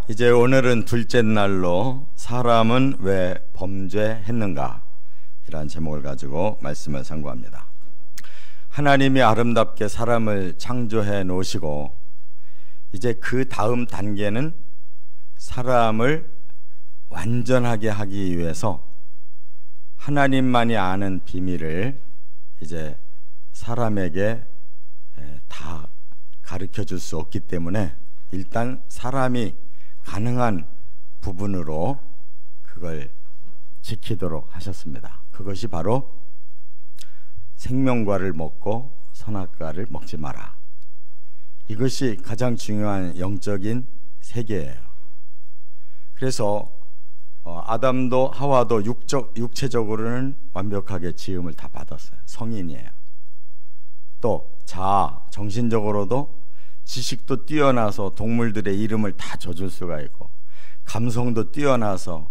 이제 오늘은 둘째 날로 사람은 왜 범죄했는가? 이라는 제목을 가지고 말씀을 상고합니다. 하나님이 아름답게 사람을 창조해 놓으시고 이제 그 다음 단계는 사람을 완전하게 하기 위해서 하나님만이 아는 비밀을 이제 사람에게 다 가르쳐 줄 수 없기 때문에 일단 사람이 가능한 부분으로 그걸 지키도록 하셨습니다. 그것이 바로 생명과를 먹고 선악과를 먹지 마라. 이것이 가장 중요한 영적인 세계예요. 그래서 아담도 하와도 육체적으로는 완벽하게 지음을 다 받았어요. 성인이에요. 또 정신적으로도 지식도 뛰어나서 동물들의 이름을 다 져줄 수가 있고, 감성도 뛰어나서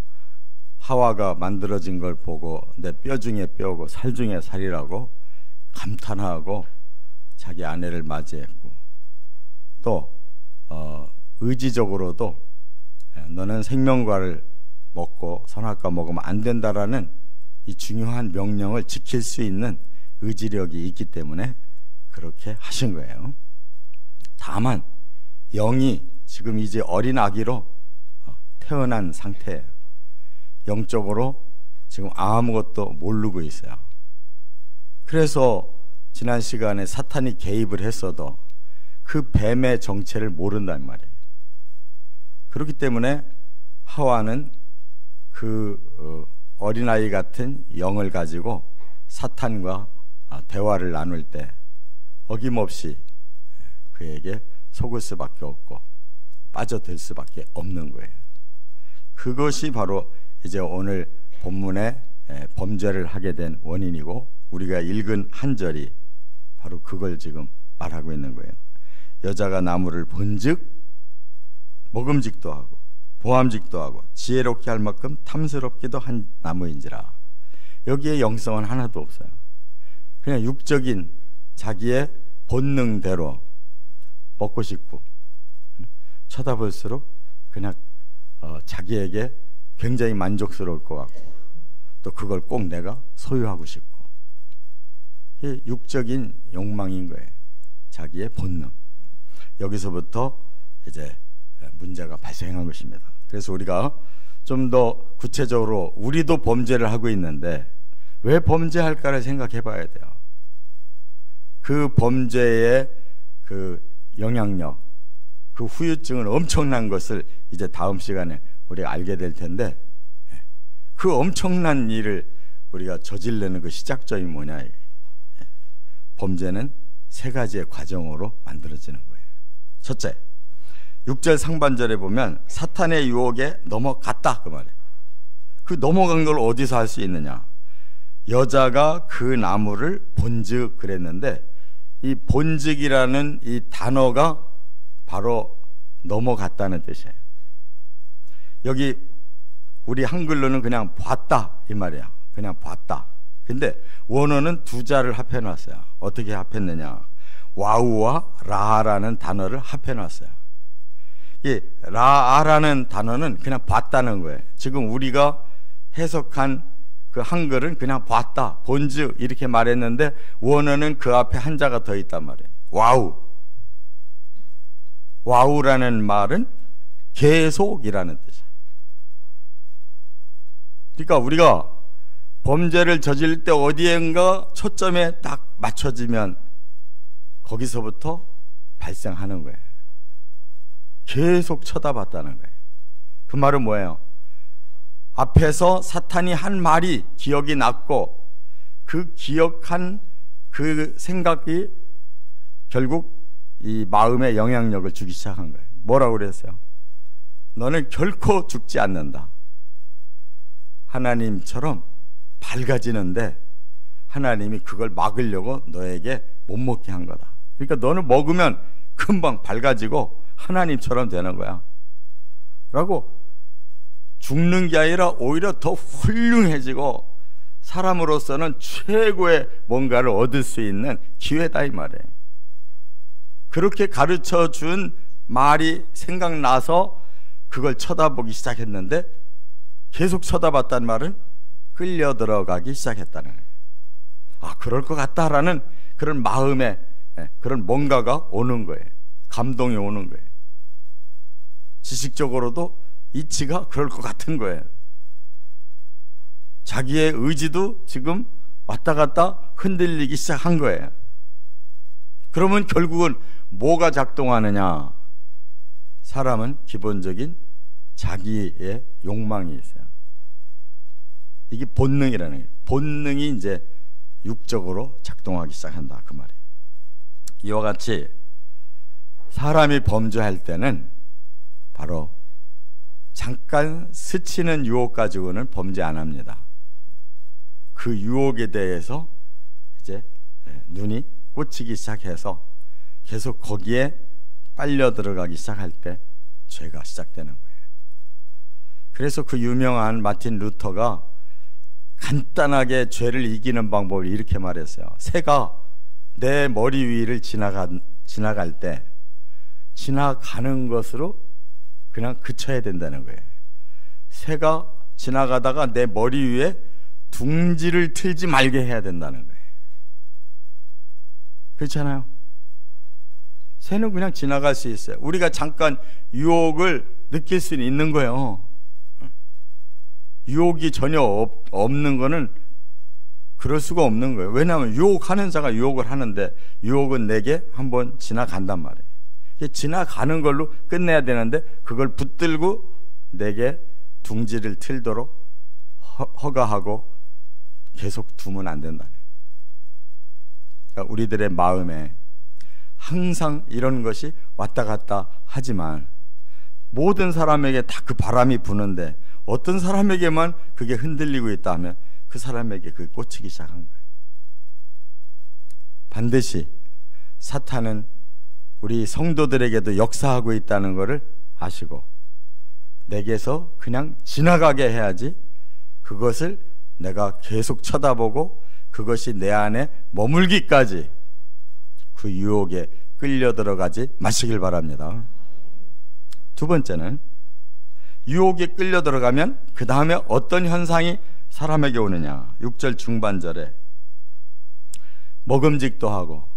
하와가 만들어진 걸 보고 내 뼈 중에 뼈고 살 중에 살이라고 감탄하고 자기 아내를 맞이했고, 또 의지적으로도 너는 생명과를 먹고 선악과 먹으면 안 된다라는 이 중요한 명령을 지킬 수 있는 의지력이 있기 때문에 그렇게 하신 거예요. 다만 영이 지금 이제 어린 아기로 태어난 상태예요. 영적으로 지금 아무것도 모르고 있어요. 그래서 지난 시간에 사탄이 개입을 했어도 그 뱀의 정체를 모른단 말이에요. 그렇기 때문에 하와는 그 어린아이 같은 영을 가지고 사탄과 대화를 나눌 때 어김없이 그에게 속을 수밖에 없고 빠져들 수밖에 없는 거예요. 그것이 바로 이제 오늘 본문에 범죄를 하게 된 원인이고, 우리가 읽은 한 절이 바로 그걸 지금 말하고 있는 거예요. 여자가 나무를 본즉 먹음직도 하고 보암직도 하고 지혜롭게 할 만큼 탐스럽기도 한 나무인지라. 여기에 영성은 하나도 없어요. 그냥 육적인 자기의 본능대로 먹고 싶고, 쳐다볼수록 그냥 자기에게 굉장히 만족스러울 것 같고, 또 그걸 꼭 내가 소유하고 싶고, 이게 육적인 욕망인 거예요. 자기의 본능. 여기서부터 이제 문제가 발생한 것입니다. 그래서 우리가 좀 더 구체적으로 우리도 범죄를 하고 있는데 왜 범죄할까를 생각해 봐야 돼요. 그 범죄의 그 영향력, 그 후유증은 엄청난 것을 이제 다음 시간에 우리가 알게 될 텐데, 그 엄청난 일을 우리가 저지르는 그 시작점이 뭐냐? 범죄는 세 가지의 과정으로 만들어지는 거예요. 첫째, 6절 상반절에 보면 사탄의 유혹에 넘어갔다 그 말이에요. 그 넘어간 걸 어디서 할 수 있느냐? 여자가 그 나무를 본즉 그랬는데, 이 본즉이라는 이 단어가 바로 넘어갔다는 뜻이에요. 여기 우리 한글로는 그냥 봤다 이 말이야. 그냥 봤다. 근데 원어는 두 자를 합해놨어요. 어떻게 합했느냐? 와우와 라라는 단어를 합해놨어요. 이 라아라는 단어는 그냥 봤다는 거예요. 지금 우리가 해석한 그 한글은 그냥 봤다, 본즉 이렇게 말했는데, 원어는 그 앞에 한자가 더 있단 말이에요. 와우. 와우라는 말은 계속이라는 뜻이에요. 그러니까 우리가 범죄를 저질 때 어디엔가 초점에 딱 맞춰지면 거기서부터 발생하는 거예요. 계속 쳐다봤다는 거예요. 그 말은 뭐예요? 앞에서 사탄이 한 말이 기억이 났고, 그 기억한 그 생각이 결국 이 마음에 영향력을 주기 시작한 거예요. 뭐라고 그랬어요? 너는 결코 죽지 않는다. 하나님처럼 밝아지는데 하나님이 그걸 막으려고 너에게 못 먹게 한 거다. 그러니까 너는 먹으면 금방 밝아지고 하나님처럼 되는 거야 라고, 죽는 게 아니라 오히려 더 훌륭해지고 사람으로서는 최고의 뭔가를 얻을 수 있는 기회다 이 말이에요. 그렇게 가르쳐 준 말이 생각나서 그걸 쳐다보기 시작했는데 계속 쳐다봤단 말은 끌려 들어가기 시작했다는 거예요. 아, 그럴 것 같다라는 그런 마음에 그런 뭔가가 오는 거예요. 감동이 오는 거예요. 지식적으로도 이치가 그럴 것 같은 거예요. 자기의 의지도 지금 왔다 갔다 흔들리기 시작한 거예요. 그러면 결국은 뭐가 작동하느냐? 사람은 기본적인 자기의 욕망이 있어요. 이게 본능이라는 거예요. 본능이 이제 육적으로 작동하기 시작한다, 그 말이에요. 이와 같이 사람이 범죄할 때는 바로 잠깐 스치는 유혹 가지고는 범죄 안 합니다. 그 유혹에 대해서 이제 눈이 꽂히기 시작해서 계속 거기에 빨려 들어가기 시작할 때 죄가 시작되는 거예요. 그래서 그 유명한 마틴 루터가 간단하게 죄를 이기는 방법을 이렇게 말했어요. 새가 내 머리 위를 지나갈 때 지나가는 것으로 그냥 그쳐야 된다는 거예요. 새가 지나가다가 내 머리 위에 둥지를 틀지 말게 해야 된다는 거예요. 그렇잖아요. 새는 그냥 지나갈 수 있어요. 우리가 잠깐 유혹을 느낄 수는 있는 거예요. 유혹이 전혀 없는 거는 그럴 수가 없는 거예요. 왜냐하면 유혹하는 자가 유혹을 하는데 유혹은 내게 한번 지나간단 말이에요. 지나가는 걸로 끝내야 되는데 그걸 붙들고 내게 둥지를 틀도록 허가하고 계속 두면 안 된다는 거예요. 그러니까 우리들의 마음에 항상 이런 것이 왔다 갔다 하지만 모든 사람에게 다 그 바람이 부는데 어떤 사람에게만 그게 흔들리고 있다 하면 그 사람에게 그게 꽂히기 시작한 거예요. 반드시 사탄은 우리 성도들에게도 역사하고 있다는 것을 아시고 내게서 그냥 지나가게 해야지 그것을 내가 계속 쳐다보고 그것이 내 안에 머물기까지 그 유혹에 끌려 들어가지 마시길 바랍니다. 두 번째는 유혹에 끌려 들어가면 그 다음에 어떤 현상이 사람에게 오느냐. 6절 중반절에 먹음직도 하고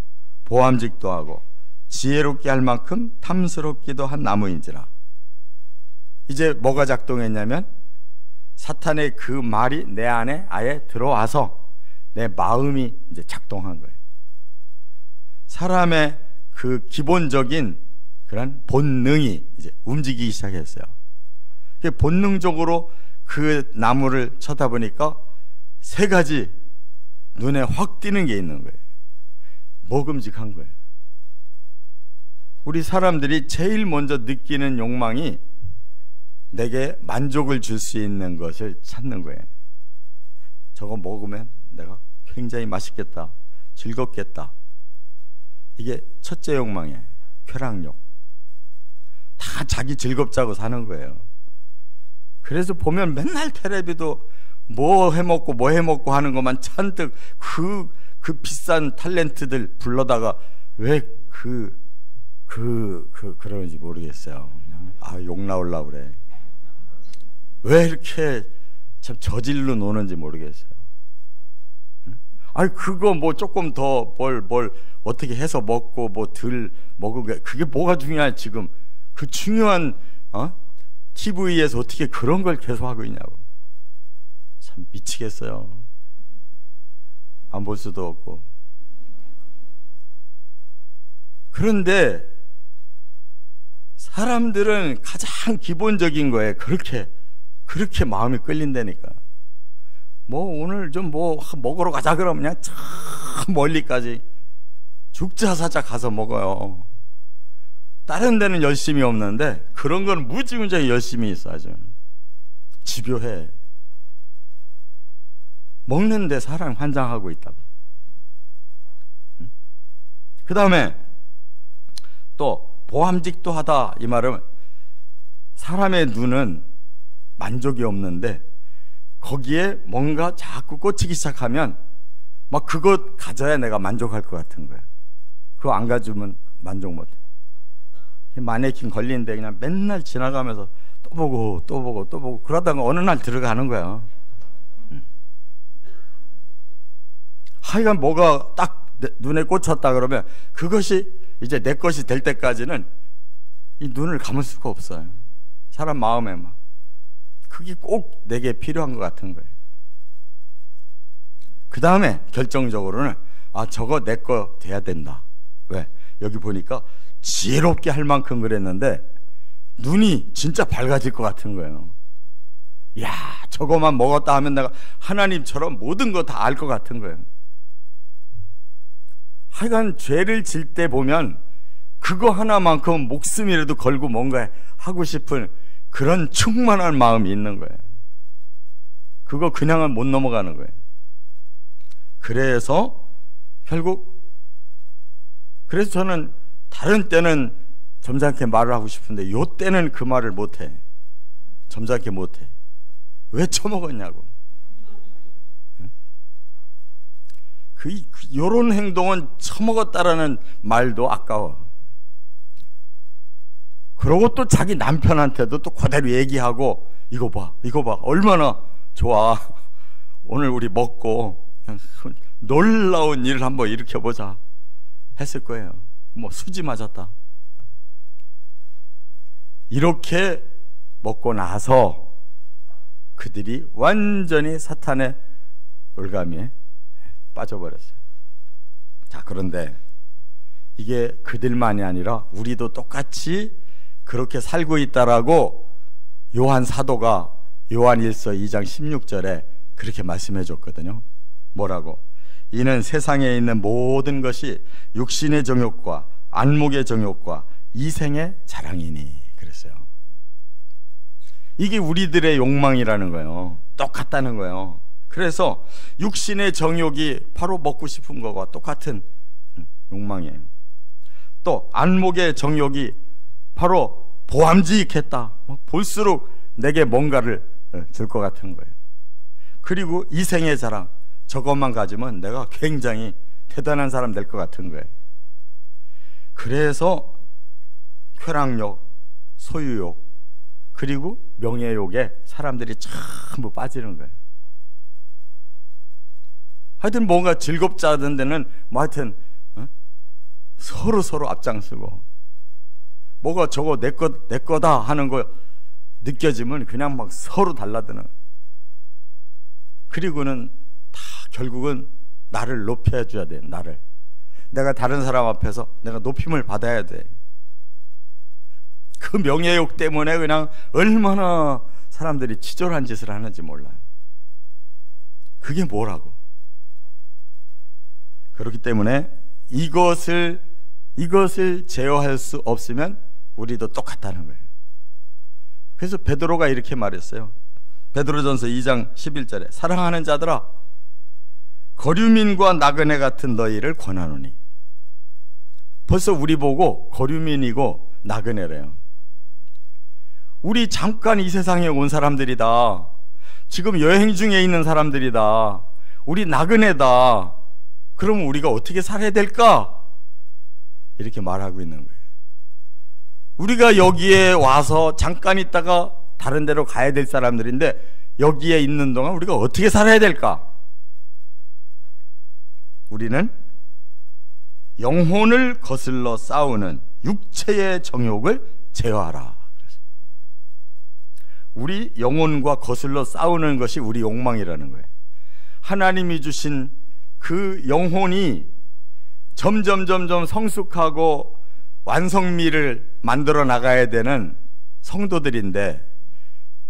보암직도 하고 지혜롭게 할 만큼 탐스럽기도 한 나무인지라. 이제 뭐가 작동했냐면 사탄의 그 말이 내 안에 아예 들어와서 내 마음이 이제 작동한 거예요. 사람의 그 기본적인 그런 본능이 이제 움직이기 시작했어요. 본능적으로 그 나무를 쳐다보니까 세 가지 눈에 확 띄는 게 있는 거예요. 먹음직한 거예요. 우리 사람들이 제일 먼저 느끼는 욕망이 내게 만족을 줄 수 있는 것을 찾는 거예요. 저거 먹으면 내가 굉장히 맛있겠다, 즐겁겠다. 이게 첫째 욕망이에요. 쾌락욕. 다 자기 즐겁자고 사는 거예요. 그래서 보면 맨날 텔레비도 뭐 해먹고 하는 것만 잔뜩 그 비싼 탤런트들 불러다가 왜 그러는지 모르겠어요. 욕 나오려고 그래. 왜 이렇게 참 저질로 노는지 모르겠어요. 그거 뭐 조금 더 뭘 어떻게 해서 먹고 뭐 덜 먹으게 그게 뭐가 중요해 지금. 그 중요한 TV에서 어떻게 그런 걸 계속 하고 있냐고. 참 미치겠어요. 안 볼 수도 없고. 그런데 사람들은 가장 기본적인 거에 그렇게 마음이 끌린다니까. 뭐 오늘 좀 뭐 먹으러 가자 그러면 그냥 참 멀리까지 죽자사자 가서 먹어요. 다른 데는 열심히 없는데 그런 건 무지무지하게 열심히 있어. 아주 집요해. 먹는데 사람 환장하고 있다고. 그 다음에 또 보암직도 하다. 이 말은 사람의 눈은 만족이 없는데 거기에 뭔가 자꾸 꽂히기 시작하면 막 그것 가져야 내가 만족할 것 같은 거야. 그거 안 가지면 만족 못해. 마네킹 걸리는데 그냥 맨날 지나가면서 보고 그러다가 어느 날 들어가는 거야. 하여간 뭐가 딱 눈에 꽂혔다 그러면 그것이 이제 내 것이 될 때까지는 이 눈을 감을 수가 없어요. 사람 마음에 막 그게 꼭 내게 필요한 것 같은 거예요. 그 다음에 결정적으로는 저거 내 거 돼야 된다. 왜? 여기 보니까 지혜롭게 할 만큼 그랬는데 눈이 진짜 밝아질 것 같은 거예요. 야, 저거만 먹었다 하면 내가 하나님처럼 모든 거 다 알 것 같은 거예요. 하여간 죄를 질 때 보면 그거 하나만큼 목숨이라도 걸고 뭔가 하고 싶은 그런 충만한 마음이 있는 거예요. 그거 그냥은 못 넘어가는 거예요. 그래서 저는 다른 때는 점잖게 말을 하고 싶은데 요 때는 그 말을 못해. 점잖게 못해. 왜 처먹었냐고. 요런 행동은 처먹었다라는 말도 아까워. 그러고 또 자기 남편한테도 또 그대로 얘기하고 이거 봐 얼마나 좋아. 오늘 우리 먹고 그냥 놀라운 일을 한번 일으켜보자 했을 거예요. 뭐 수지 맞았다. 이렇게 먹고 나서 그들이 완전히 사탄의 올가미에 빠져버렸어요. 자, 그런데 이게 그들만이 아니라 우리도 똑같이 그렇게 살고 있다라고 요한 사도가 요한일서 2장 16절에 그렇게 말씀해 줬거든요. 뭐라고? 이는 세상에 있는 모든 것이 육신의 정욕과 안목의 정욕과 이생의 자랑이니 그랬어요. 이게 우리들의 욕망이라는 거예요. 똑같다는 거예요. 그래서 육신의 정욕이 바로 먹고 싶은 것과 똑같은 욕망이에요. 또 안목의 정욕이 바로 보암직했다. 볼수록 내게 뭔가를 줄 것 같은 거예요. 그리고 이생의 자랑, 저것만 가지면 내가 굉장히 대단한 사람 될 것 같은 거예요. 그래서 쾌락욕, 소유욕, 그리고 명예욕에 사람들이 전부 빠지는 거예요. 하여튼 뭔가 즐겁지 않은 데는 뭐 하여튼 서로 앞장서고 뭐가 저거 내 거다 하는 거 느껴지면 그냥 막 서로 달라드는. 그리고는 다 결국은 나를 높여줘야 돼. 나를 내가 다른 사람 앞에서 내가 높임을 받아야 돼. 그 명예욕 때문에 그냥 얼마나 사람들이 치졸한 짓을 하는지 몰라요. 그게 뭐라고. 그렇기 때문에 이것을 제어할 수 없으면 우리도 똑같다는 거예요. 그래서 베드로가 이렇게 말했어요. 베드로전서 2장 11절에 사랑하는 자들아 거류민과 나그네 같은 너희를 권하노니. 벌써 우리 보고 거류민이고 나그네래요. 우리 잠깐 이 세상에 온 사람들이다. 지금 여행 중에 있는 사람들이다. 우리 나그네다. 그럼 우리가 어떻게 살아야 될까? 이렇게 말하고 있는 거예요. 우리가 여기에 와서 잠깐 있다가 다른 데로 가야 될 사람들인데 여기에 있는 동안 우리가 어떻게 살아야 될까? 우리는 영혼을 거슬러 싸우는 육체의 정욕을 제어하라. 우리 영혼과 거슬러 싸우는 것이 우리 욕망이라는 거예요. 하나님이 주신 그 영혼이 점점 성숙하고 완성미를 만들어 나가야 되는 성도들인데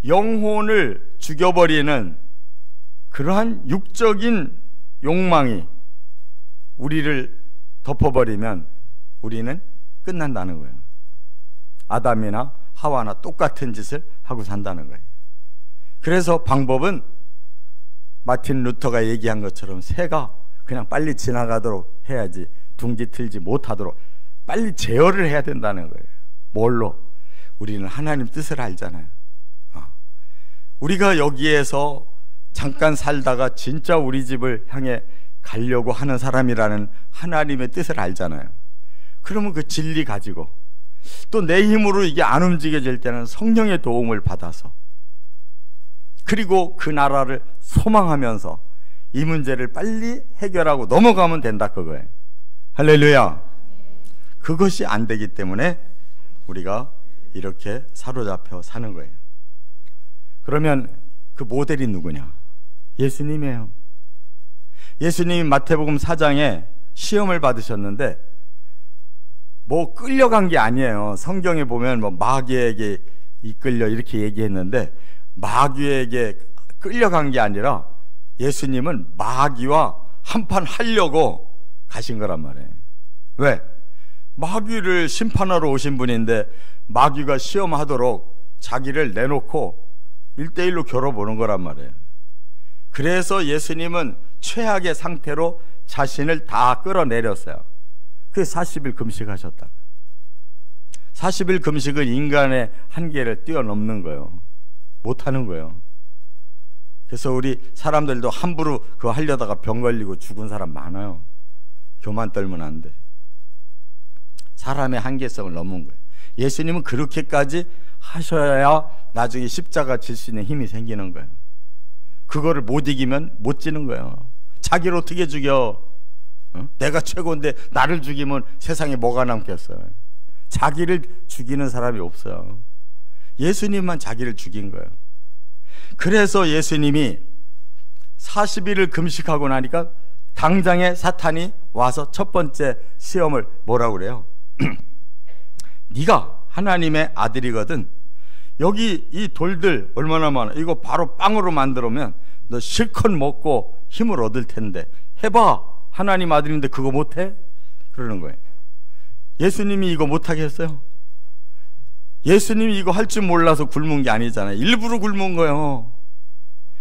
영혼을 죽여버리는 그러한 육적인 욕망이 우리를 덮어버리면 우리는 끝난다는 거예요. 아담이나 하와나 똑같은 짓을 하고 산다는 거예요. 그래서 방법은 마틴 루터가 얘기한 것처럼 새가 그냥 빨리 지나가도록 해야지 둥지 틀지 못하도록 빨리 제어를 해야 된다는 거예요. 뭘로? 우리는 하나님 뜻을 알잖아요. 우리가 여기에서 잠깐 살다가 진짜 우리 집을 향해 가려고 하는 사람이라는 하나님의 뜻을 알잖아요. 그러면 그 진리 가지고 또 내 힘으로 이게 안 움직여질 때는 성령의 도움을 받아서, 그리고 그 나라를 소망하면서 이 문제를 빨리 해결하고 넘어가면 된다 그거예요. 할렐루야. 그것이 안 되기 때문에 우리가 이렇게 사로잡혀 사는 거예요. 그러면 그 모델이 누구냐? 예수님이에요. 예수님이 마태복음 4장에 시험을 받으셨는데 뭐 끌려간 게 아니에요. 성경에 보면 뭐 마귀에게 이끌려 이렇게 얘기했는데, 마귀에게 끌려간 게 아니라 예수님은 마귀와 한판 하려고 가신 거란 말이에요. 왜? 마귀를 심판하러 오신 분인데 마귀가 시험하도록 자기를 내놓고 1대1로 겨뤄보는 거란 말이에요. 그래서 예수님은 최악의 상태로 자신을 다 끌어내렸어요. 그래서 40일 금식하셨다고요. 40일 금식은 인간의 한계를 뛰어넘는 거예요. 못하는 거예요. 그래서 우리 사람들도 함부로 그거 하려다가 병 걸리고 죽은 사람 많아요. 교만 떨면 안 돼. 사람의 한계성을 넘은 거예요. 예수님은 그렇게까지 하셔야 나중에 십자가 질 수 있는 힘이 생기는 거예요. 그거를 못 이기면 못 지는 거예요. 자기를 어떻게 죽여? 내가 최고인데 나를 죽이면 세상에 뭐가 남겠어요? 자기를 죽이는 사람이 없어요. 예수님만 자기를 죽인 거예요. 그래서 예수님이 40일을 금식하고 나니까 당장에 사탄이 와서 첫 번째 시험을 뭐라고 그래요? 네가 하나님의 아들이거든, 여기 이 돌들 얼마나 많아, 이거 바로 빵으로 만들면 너 실컷 먹고 힘을 얻을 텐데 해봐. 하나님 아들인데 그거 못해? 그러는 거예요. 예수님이 이거 못하겠어요? 예수님이 이거 할 줄 몰라서 굶은 게 아니잖아요. 일부러 굶은 거예요.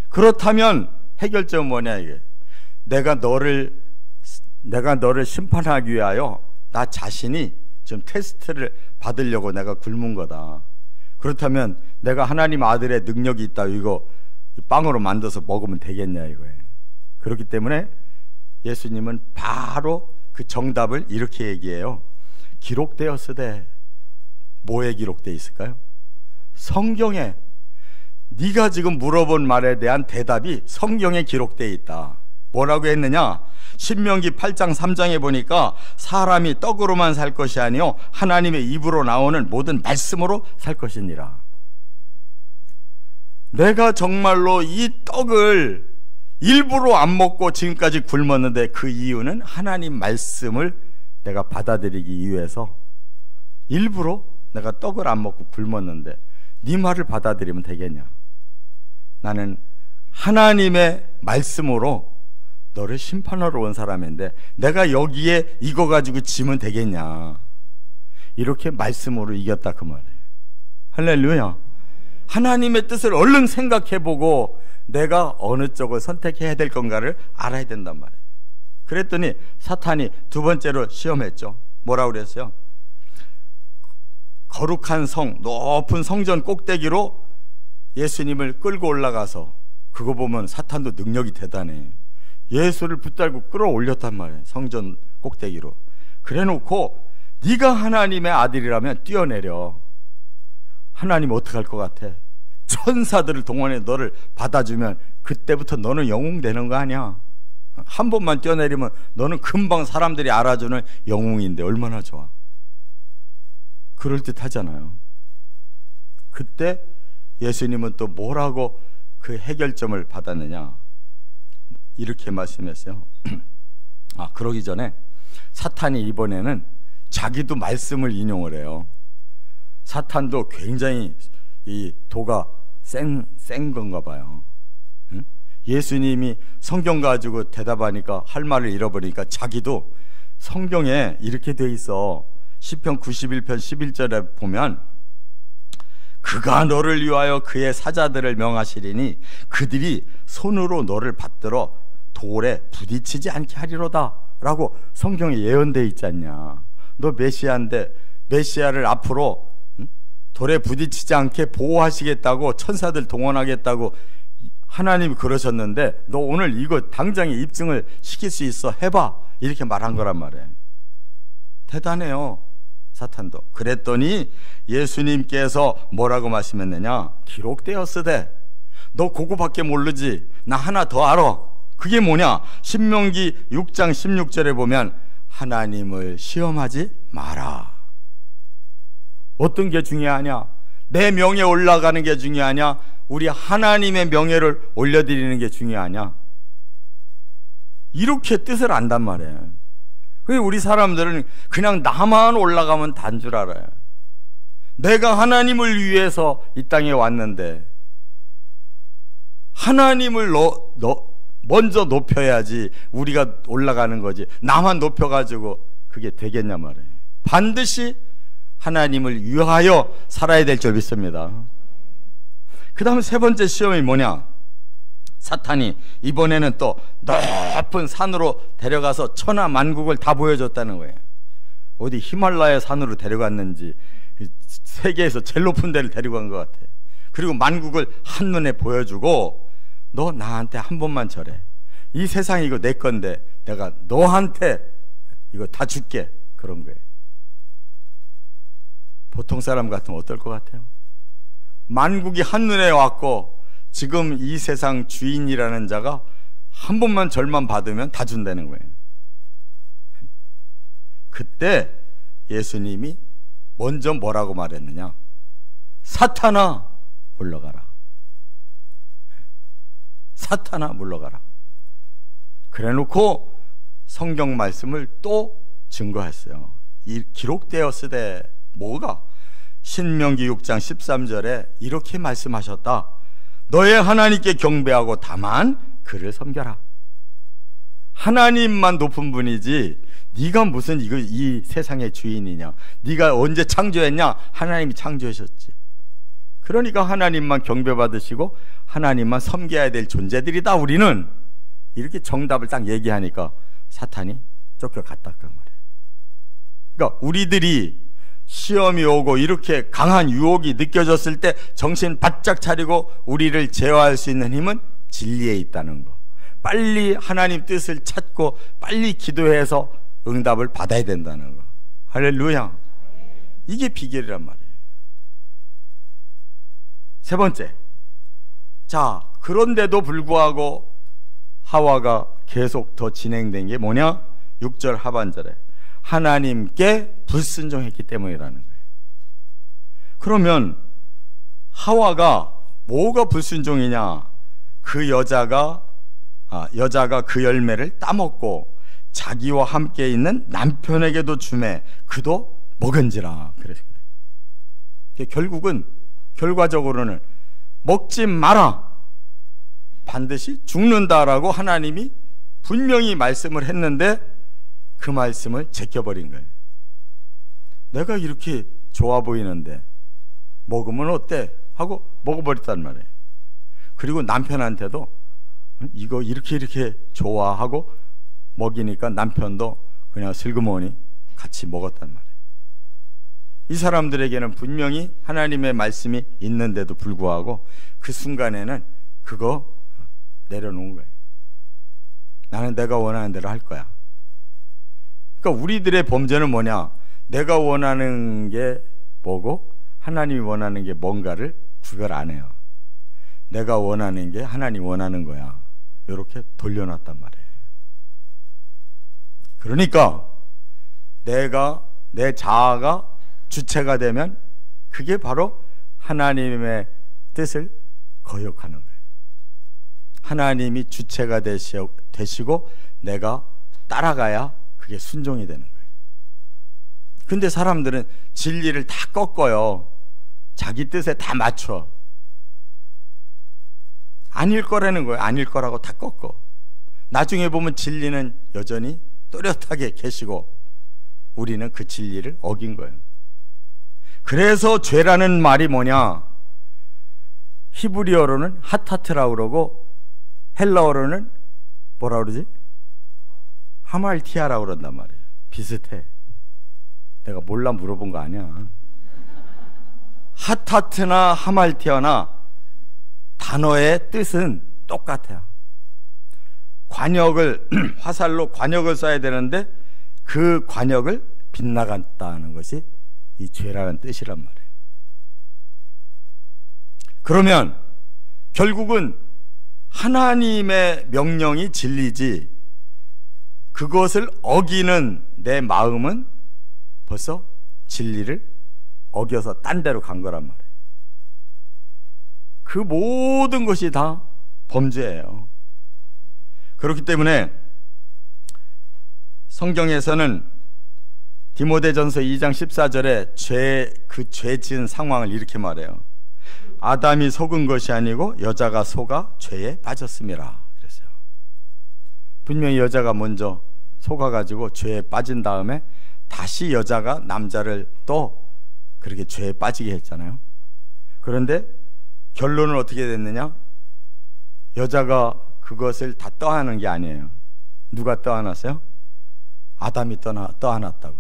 그렇다면 해결점은 뭐냐 이게? 내가 너를 심판하기 위하여 나 자신이 좀 테스트를 받으려고 내가 굶은 거다. 그렇다면 내가 하나님 아들의 능력이 있다, 이거 빵으로 만들어서 먹으면 되겠냐 이거예요. 그렇기 때문에 예수님은 바로 그 정답을 이렇게 얘기해요. 기록되었으되. 뭐에 기록되어 있을까요? 성경에. 네가 지금 물어본 말에 대한 대답이 성경에 기록되어 있다. 뭐라고 했느냐? 신명기 8장 3장에 보니까 사람이 떡으로만 살 것이 아니요 하나님의 입으로 나오는 모든 말씀으로 살 것이니라. 내가 정말로 이 떡을 일부러 안 먹고 지금까지 굶었는데 그 이유는 하나님 말씀을 내가 받아들이기 위해서 일부러 내가 떡을 안 먹고 굶었는데 네 말을 받아들이면 되겠냐? 나는 하나님의 말씀으로 너를 심판하러 온 사람인데 내가 여기에 이거 가지고 지면 되겠냐? 이렇게 말씀으로 이겼다 그 말이에요. 할렐루야. 하나님의 뜻을 얼른 생각해보고 내가 어느 쪽을 선택해야 될 건가를 알아야 된단 말이에요. 그랬더니 사탄이 두 번째로 시험했죠. 뭐라고 그랬어요? 거룩한 성, 높은 성전 꼭대기로 예수님을 끌고 올라가서, 그거 보면 사탄도 능력이 대단해. 예수를 붙들고 끌어올렸단 말이에요. 성전 꼭대기로. 그래놓고 네가 하나님의 아들이라면 뛰어내려. 하나님 어떡할 것 같아? 천사들을 동원해 너를 받아주면 그때부터 너는 영웅 되는 거 아니야? 한 번만 뛰어내리면 너는 금방 사람들이 알아주는 영웅인데 얼마나 좋아. 그럴듯하잖아요. 그때 예수님은 또 뭐라고 그 해결점을 받았느냐? 이렇게 말씀했어요. 그러기 전에 사탄이 이번에는 자기도 말씀을 인용을 해요. 사탄도 굉장히 이 도가 센 건가 봐요. 응? 예수님이 성경 가지고 대답하니까 할 말을 잃어버리니까 자기도 성경에 이렇게 돼 있어. 시편 91편 11절에 보면 그가 너를 위하여 그의 사자들을 명하시리니 그들이 손으로 너를 받들어 돌에 부딪히지 않게 하리로다 라고 성경에 예언되어 있지 않냐. 너 메시아인데 메시아를 앞으로 돌에 부딪히지 않게 보호하시겠다고 천사들 동원하겠다고 하나님이 그러셨는데 너 오늘 이거 당장에 입증을 시킬 수 있어? 해봐. 이렇게 말한 거란 말이에요. 대단해요. 사탄도. 그랬더니 예수님께서 뭐라고 말씀했느냐? 기록되었으되. 너 그거밖에 모르지. 나 하나 더 알아. 그게 뭐냐? 신명기 6장 16절에 보면 하나님을 시험하지 마라. 어떤 게 중요하냐? 내 명예 올라가는 게 중요하냐? 우리 하나님의 명예를 올려드리는 게 중요하냐? 이렇게 뜻을 안단 말이에요. 우리 사람들은 그냥 나만 올라가면 단 줄 알아요. 내가 하나님을 위해서 이 땅에 왔는데 하나님을 먼저 높여야지 우리가 올라가는 거지. 나만 높여가지고 그게 되겠냐 말이에요. 반드시 하나님을 위하여 살아야 될 줄 믿습니다. 그 다음에 세 번째 시험이 뭐냐? 사탄이 이번에는 또 높은 산으로 데려가서 천하 만국을 다 보여줬다는 거예요. 어디 히말라야 산으로 데려갔는지 세계에서 제일 높은 데를 데려간 것 같아요. 그리고 만국을 한눈에 보여주고 너 나한테 한 번만 절해. 이 세상이 이거 내 건데 내가 너한테 이거 다 줄게. 그런 거예요. 보통 사람 같으면 어떨 것 같아요? 만국이 한눈에 왔고 지금 이 세상 주인이라는 자가 한 번만 절만 받으면 다 준다는 거예요. 그때 예수님이 먼저 뭐라고 말했느냐? 사탄아 물러가라. 사탄아 물러가라. 그래놓고 성경 말씀을 또 증거했어요. 기록되었으되 뭐가? 신명기 6장 13절에 이렇게 말씀하셨다. 너의 하나님께 경배하고 다만 그를 섬겨라. 하나님만 높은 분이지 네가 무슨 이 세상의 주인이냐? 네가 언제 창조했냐? 하나님이 창조하셨지. 그러니까 하나님만 경배받으시고 하나님만 섬겨야 될 존재들이다 우리는. 이렇게 정답을 딱 얘기하니까 사탄이 쫓겨갔다 그 말이에요. 그러니까 우리들이 시험이 오고 이렇게 강한 유혹이 느껴졌을 때 정신 바짝 차리고 우리를 제어할 수 있는 힘은 진리에 있다는 거. 빨리 하나님 뜻을 찾고 빨리 기도해서 응답을 받아야 된다는 거. 할렐루야. 이게 비결이란 말이에요. 세 번째, 자 그런데도 불구하고 하와가 계속 더 진행된 게 뭐냐? 6절 하반절에 하나님께 불순종했기 때문이라는 거예요. 그러면 하와가 뭐가 불순종이냐? 그 여자가 그 열매를 따먹고 자기와 함께 있는 남편에게도 주매 그도 먹은지라 그랬거든요. 결국은 결과적으로는 먹지 마라, 반드시 죽는다라고 하나님이 분명히 말씀을 했는데 그 말씀을 제껴버린 거예요. 내가 이렇게 좋아 보이는데 먹으면 어때? 하고 먹어버렸단 말이에요. 그리고 남편한테도 이거 이렇게 좋아하고 먹이니까 남편도 그냥 슬그머니 같이 먹었단 말이에요. 이 사람들에게는 분명히 하나님의 말씀이 있는데도 불구하고 그 순간에는 그거 내려놓은 거예요. 나는 내가 원하는 대로 할 거야. 그러니까 우리들의 범죄는 뭐냐? 내가 원하는 게 뭐고 하나님이 원하는 게 뭔가를 구별 안 해요. 내가 원하는 게 하나님 원하는 거야. 이렇게 돌려놨단 말이에요. 그러니까 내 자아가 주체가 되면 그게 바로 하나님의 뜻을 거역하는 거예요. 하나님이 주체가 되시고 내가 따라가야 그게 순종이 되는 거예요. 근데 사람들은 진리를 다 꺾어요. 자기 뜻에 다 맞춰. 아닐 거라는 거예요. 아닐 거라고 다 꺾어. 나중에 보면 진리는 여전히 또렷하게 계시고 우리는 그 진리를 어긴 거예요. 그래서 죄라는 말이 뭐냐? 히브리어로는 하타트라고 그러고 헬라어로는 뭐라 그러지? 하말티아라고 그런단 말이에요. 비슷해. 내가 몰라 물어본 거 아니야. 하타트나 하말티아나 단어의 뜻은 똑같아요. 관역을 화살로 관역을 쏴야 되는데 그 관역을 빗나갔다는 것이 이 죄라는 뜻이란 말이에요. 그러면 결국은 하나님의 명령이 진리지, 그것을 어기는 내 마음은 벌써 진리를 어겨서 딴 데로 간 거란 말이에요. 그 모든 것이 다 범죄예요. 그렇기 때문에 성경에서는 디모데전서 2장 14절에 그 죄 지은 상황을 이렇게 말해요. 아담이 속은 것이 아니고 여자가 속아 죄에 빠졌음이라 그랬어요. 분명히 여자가 먼저 속아가지고 죄에 빠진 다음에 다시 여자가 남자를 또 그렇게 죄에 빠지게 했잖아요. 그런데 결론은 어떻게 됐느냐? 여자가 그것을 다 떠안은 게 아니에요. 누가 떠안았어요? 아담이 떠안았다고.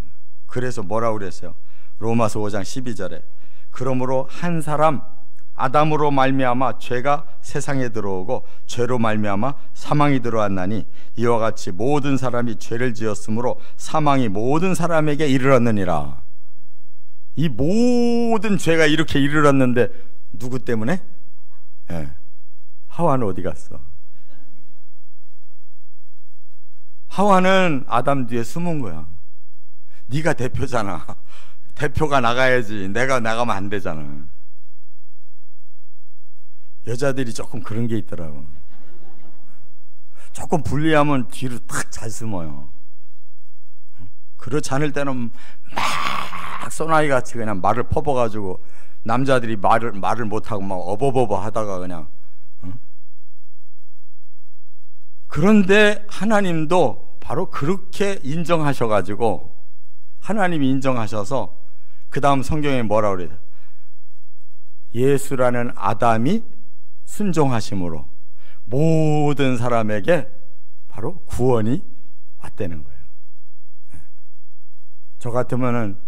그래서 뭐라고 그랬어요? 로마서 5장 12절에 그러므로 한 사람 아담으로 말미암아 죄가 세상에 들어오고 죄로 말미암아 사망이 들어왔나니 이와 같이 모든 사람이 죄를 지었으므로 사망이 모든 사람에게 이르렀느니라. 이 모든 죄가 이렇게 이르렀는데 누구 때문에? 하와는 어디 갔어? 하와는 아담 뒤에 숨은 거야. 네가 대표잖아. 대표가 나가야지. 내가 나가면 안 되잖아. 여자들이 조금 그런 게 있더라고. 조금 불리하면 뒤로 탁 잘 숨어요. 그렇지 않을 때는 막 소나기 같이 그냥 말을 퍼버가지고 남자들이 말을 못하고 막 어버버버 하다가 그냥. 그런데 하나님도 바로 그렇게 인정하셔가지고 하나님이 인정하셔서 그 다음 성경에 뭐라고 그래요? 예수라는 아담이 순종하심으로 모든 사람에게 바로 구원이 왔다는 거예요. 저 같으면은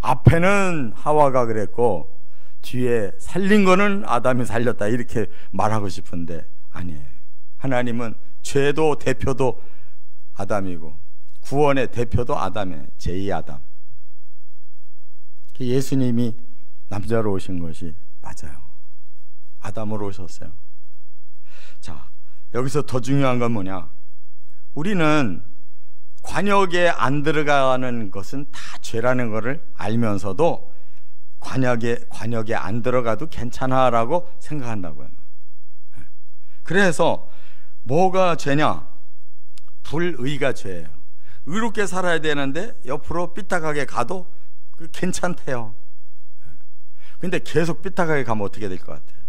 앞에는 하와가 그랬고 뒤에 살린 거는 아담이 살렸다 이렇게 말하고 싶은데 아니에요. 하나님은 죄도 대표도 아담이고 구원의 대표도 아담이에요. 제2아담. 예수님이 남자로 오신 것이 맞아요. 아담으로 오셨어요. 자, 여기서 더 중요한 건 뭐냐? 우리는 관역에 안 들어가는 것은 다 죄라는 것을 알면서도 관역에 안 들어가도 괜찮아라고 생각한다고요. 그래서 뭐가 죄냐? 불의가 죄예요. 의롭게 살아야 되는데 옆으로 삐딱하게 가도 괜찮대요. 근데 계속 삐딱하게 가면 어떻게 될 것 같아요?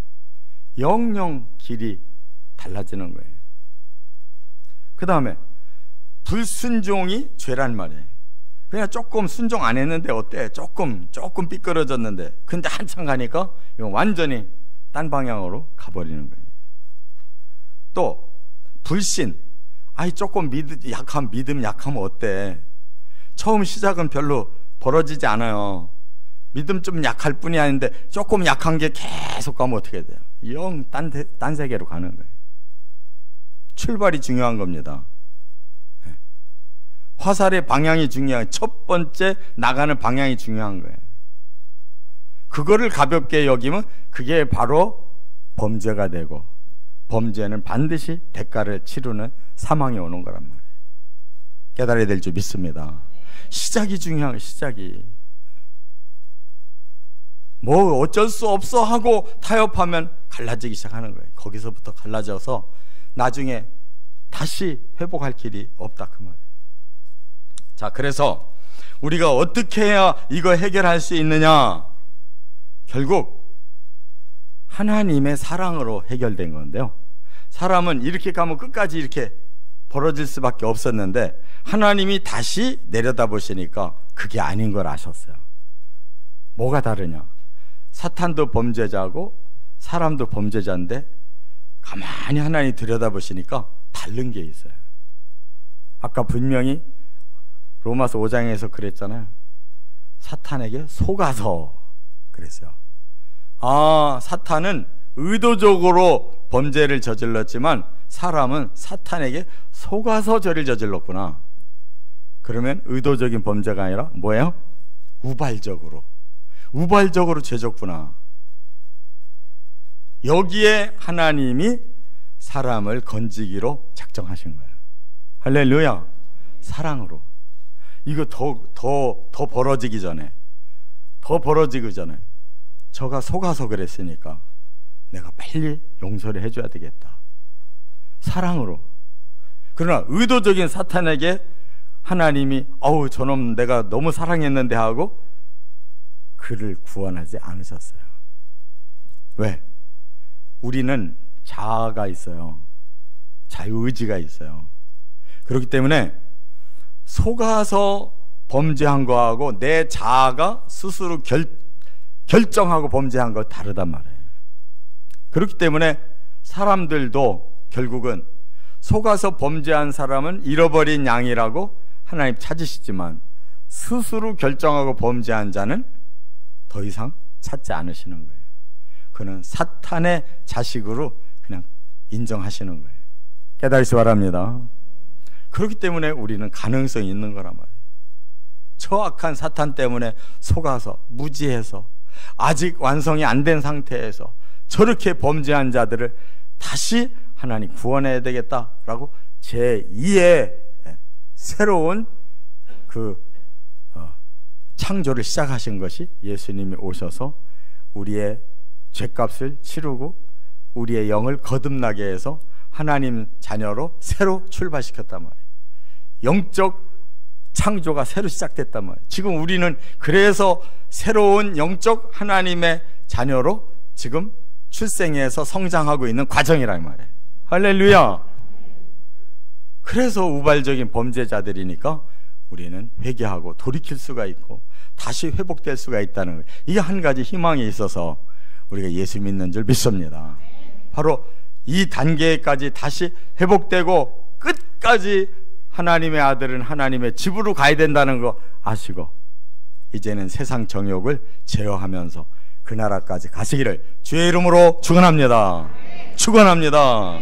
영영 길이 달라지는 거예요. 그 다음에 불순종이 죄란 말이에요. 그냥 조금 순종 안 했는데 어때? 조금 삐끄러졌는데 근데 한참 가니까 이건 완전히 딴 방향으로 가버리는 거예요. 또 불신. 조금 믿음 약하면 어때? 처음 시작은 별로 벌어지지 않아요. 믿음 좀 약할 뿐이 아닌데 조금 약한 게 계속 가면 어떻게 돼요? 영 딴 세계로 가는 거예요. 출발이 중요한 겁니다. 화살의 방향이 중요한, 첫 번째 나가는 방향이 중요한 거예요. 그거를 가볍게 여기면 그게 바로 범죄가 되고, 범죄는 반드시 대가를 치르는 사망이 오는 거란 말이에요. 깨달아야 될 줄 믿습니다. 시작이 중요한 거예요. 시작이. 뭐 어쩔 수 없어 하고 타협하면 갈라지기 시작하는 거예요. 거기서부터 갈라져서 나중에 다시 회복할 길이 없다 그 말이에요. 자, 그래서 우리가 어떻게 해야 이거 해결할 수 있느냐? 결국 하나님의 사랑으로 해결된 건데요. 사람은 이렇게 가면 끝까지 이렇게 벌어질 수밖에 없었는데 하나님이 다시 내려다보시니까 그게 아닌 걸 아셨어요. 뭐가 다르냐? 사탄도 범죄자고 사람도 범죄자인데 가만히 하나님 들여다보시니까 다른 게 있어요. 아까 분명히 로마서 5장에서 그랬잖아요. 사탄에게 속아서 그랬어요. 사탄은 의도적으로 범죄를 저질렀지만 사람은 사탄에게 속아서 죄를 저질렀구나. 그러면 의도적인 범죄가 아니라 뭐예요? 우발적으로 죄졌구나. 여기에 하나님이 사람을 건지기로 작정하신 거예요. 할렐루야. 사랑으로. 이거 더 벌어지기 전에, 저가 속아서 그랬으니까 내가 빨리 용서를 해줘야 되겠다. 사랑으로. 그러나 의도적인 사탄에게 하나님이 저놈 내가 너무 사랑했는데 하고 그를 구원하지 않으셨어요. 왜? 우리는 자아가 있어요. 자유의지가 있어요. 그렇기 때문에 속아서 범죄한 거하고 내 자아가 스스로 결정하고 범죄한 거 다르단 말이에요. 그렇기 때문에 사람들도 결국은 속아서 범죄한 사람은 잃어버린 양이라고 하나님 찾으시지만 스스로 결정하고 범죄한 자는 더 이상 찾지 않으시는 거예요. 그는 사탄의 자식으로 그냥 인정하시는 거예요. 깨달으시 바랍니다. 그렇기 때문에 우리는 가능성이 있는 거란 말이에요. 저 악한 사탄 때문에 속아서 무지해서 아직 완성이 안 된 상태에서 저렇게 범죄한 자들을 다시 하나님 구원해야 되겠다라고 제2의 새로운 창조를 시작하신 것이 예수님이 오셔서 우리의 죄값을 치르고 우리의 영을 거듭나게 해서 하나님 자녀로 새로 출발시켰단 말이에요. 영적 창조가 새로 시작됐단 말이에요. 지금 우리는 그래서 새로운 영적 하나님의 자녀로 지금 출생해서 성장하고 있는 과정이란 말이에요. 할렐루야. 그래서 우발적인 범죄자들이니까 우리는 회개하고 돌이킬 수가 있고 다시 회복될 수가 있다는 거예요. 이게 한 가지 희망이 있어서 우리가 예수 믿는 줄 믿습니다. 바로 이 단계까지 다시 회복되고 끝까지 하나님의 아들은 하나님의 집으로 가야 된다는 거 아시고 이제는 세상 정욕을 제어하면서 그 나라까지 가시기를 주의 이름으로 축원합니다. 축원합니다.